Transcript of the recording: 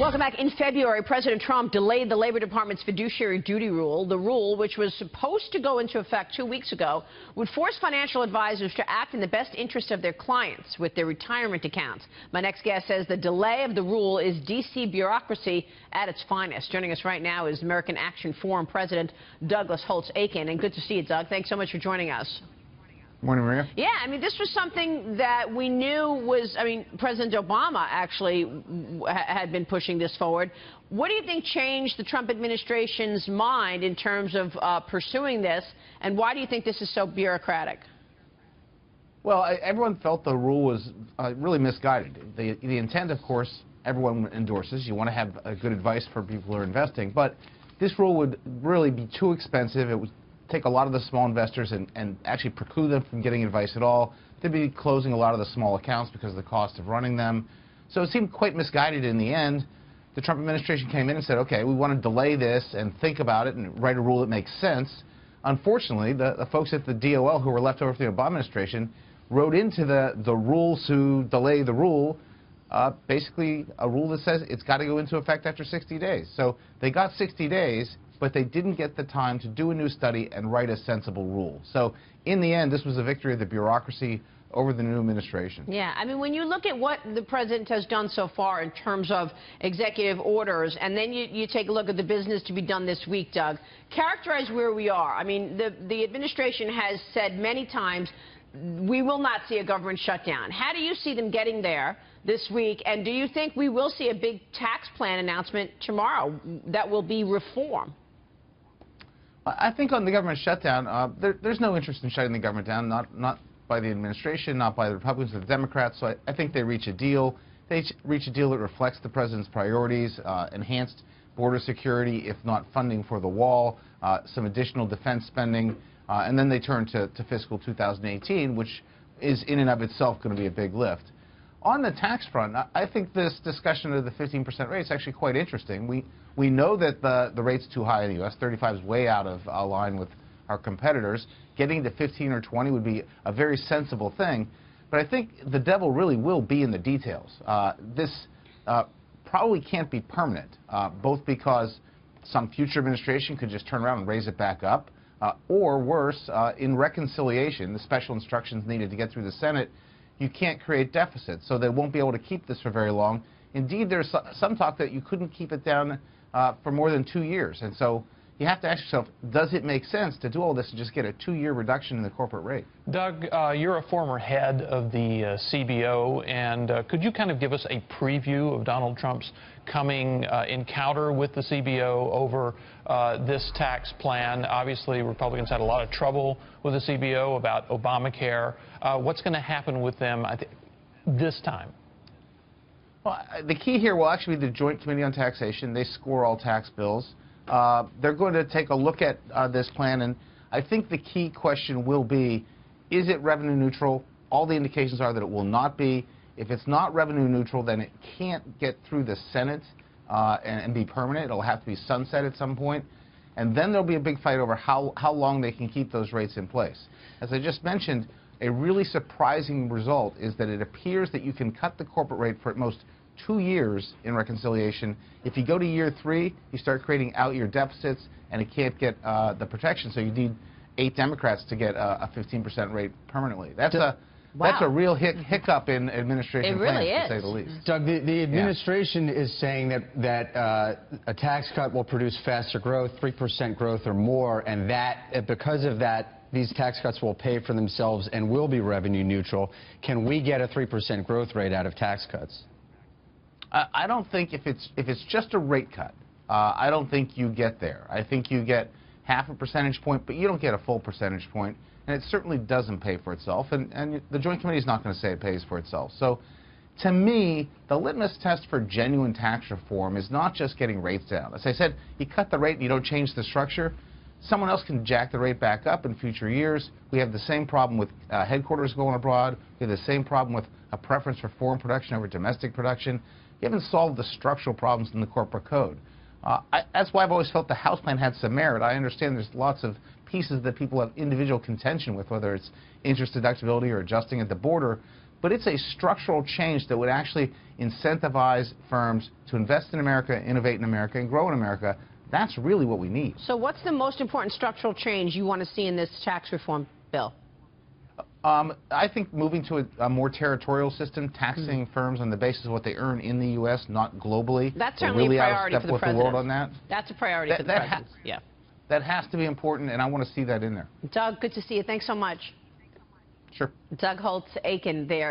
Welcome back. In February, President Trump delayed the Labor Department's Fiduciary Duty Rule. The rule, which was supposed to go into effect 2 weeks ago, would force financial advisors to act in the best interest of their clients with their retirement accounts. My next guest says the delay of the rule is D.C. bureaucracy at its finest. Joining us right now is American Action Forum President Douglas Holtz-Eakin. And good to see you, Doug. Thanks so much for joining us. Morning, Maria. Yeah, I mean, this was something that we knew was, President Obama actually had been pushing this forward. What do you think changed the Trump administration's mind in terms of pursuing this, and why do you think this is so bureaucratic? Well, everyone felt the rule was really misguided. The intent, of course, everyone endorses. You want to have good advice for people who are investing, but this rule would really be too expensive. It would take a lot of the small investors and actually preclude them from getting advice at all. They'd be closing a lot of the small accounts because of the cost of running them. So it seemed quite misguided in the end. The Trump administration came in and said, okay, we want to delay this and think about it and write a rule that makes sense. Unfortunately, the folks at the DOL who were left over from the Obama administration wrote into the rules to delay the rule, basically a rule that says it's got to go into effect after 60 days. So they got 60 days, but they didn't get the time to do a new study and write a sensible rule. So in the end, this was a victory of the bureaucracy over the new administration. Yeah, I mean, when you look at what the president has done so far in terms of executive orders, and then you take a look at the business to be done this week, Doug, characterize where we are. I mean, the administration has said many times, we will not see a government shutdown. How do you see them getting there this week, and do you think we will see a big tax plan announcement tomorrow that will be reform? I think on the government shutdown, there's no interest in shutting the government down, not by the administration, not by the Republicans or the Democrats. So I think they reach a deal. They reach a deal that reflects the president's priorities, enhanced border security, if not funding for the wall, some additional defense spending, and then they turn to fiscal 2018, which is in and of itself going to be a big lift. On the tax front, I think this discussion of the 15% rate is actually quite interesting. We know that the rate's too high in the U.S. 35 is way out of line with our competitors. Getting to 15 or 20 would be a very sensible thing. But I think the devil really will be in the details. This probably can't be permanent, both because some future administration could just turn around and raise it back up, or worse, in reconciliation, the special instructions needed to get through the Senate, you can't create deficits, so they won't be able to keep this for very long. Indeed, there's some talk that you couldn't keep it down for more than 2 years. And so you have to ask yourself, does it make sense to do all this and just get a 2-year reduction in the corporate rate? Doug, you're a former head of the CBO, and could you kind of give us a preview of Donald Trump's coming encounter with the CBO over this tax plan? Obviously, Republicans had a lot of trouble with the CBO about Obamacare. What's going to happen with them this time? Well, the key here will actually be the Joint Committee on Taxation. They score all tax bills. They're going to take a look at this plan, and I think the key question will be, is it revenue neutral? All the indications are that it will not be. If it's not revenue neutral, then it can't get through the Senate and be permanent. It'll have to be sunset at some point. And then there'll be a big fight over how long they can keep those rates in place. As I just mentioned, a really surprising result is that it appears that you can cut the corporate rate for at most 2 years in reconciliation. If you go to year 3, you start creating out-year deficits, and it can't get the protection. So you need 8 Democrats to get a 15% rate permanently. That's a real hiccup in administration plans, to say the least. Doug, the administration is saying that a tax cut will produce faster growth, 3% growth or more, and that because of that, these tax cuts will pay for themselves and will be revenue neutral. Can we get a 3% growth rate out of tax cuts? I don't think if it's just a rate cut, I don't think you get there. I think you get half a percentage point, but you don't get a full percentage point, and it certainly doesn't pay for itself, and the Joint Committee is not going to say it pays for itself. So to me, the litmus test for genuine tax reform is not just getting rates down. As I said, you cut the rate and you don't change the structure, someone else can jack the rate back up in future years. We have the same problem with headquarters going abroad. We have the same problem with a preference for foreign production over domestic production. You haven't solved the structural problems in the corporate code. That's why I've always felt the House plan had some merit. I understand there's lots of pieces that people have individual contention with, whether it's interest deductibility or adjusting at the border. but it's a structural change that would actually incentivize firms to invest in America, innovate in America, and grow in America. That's really what we need. So what's the most important structural change you want to see in this tax reform bill? I think moving to a more territorial system, taxing firms on the basis of what they earn in the U.S., not globally. That's certainly really a priority for the with the world on that. That's a priority for the president. Yeah. That has to be important, and I want to see that in there. Doug, good to see you. Thanks so much. Sure. Doug Holtz-Eakin there.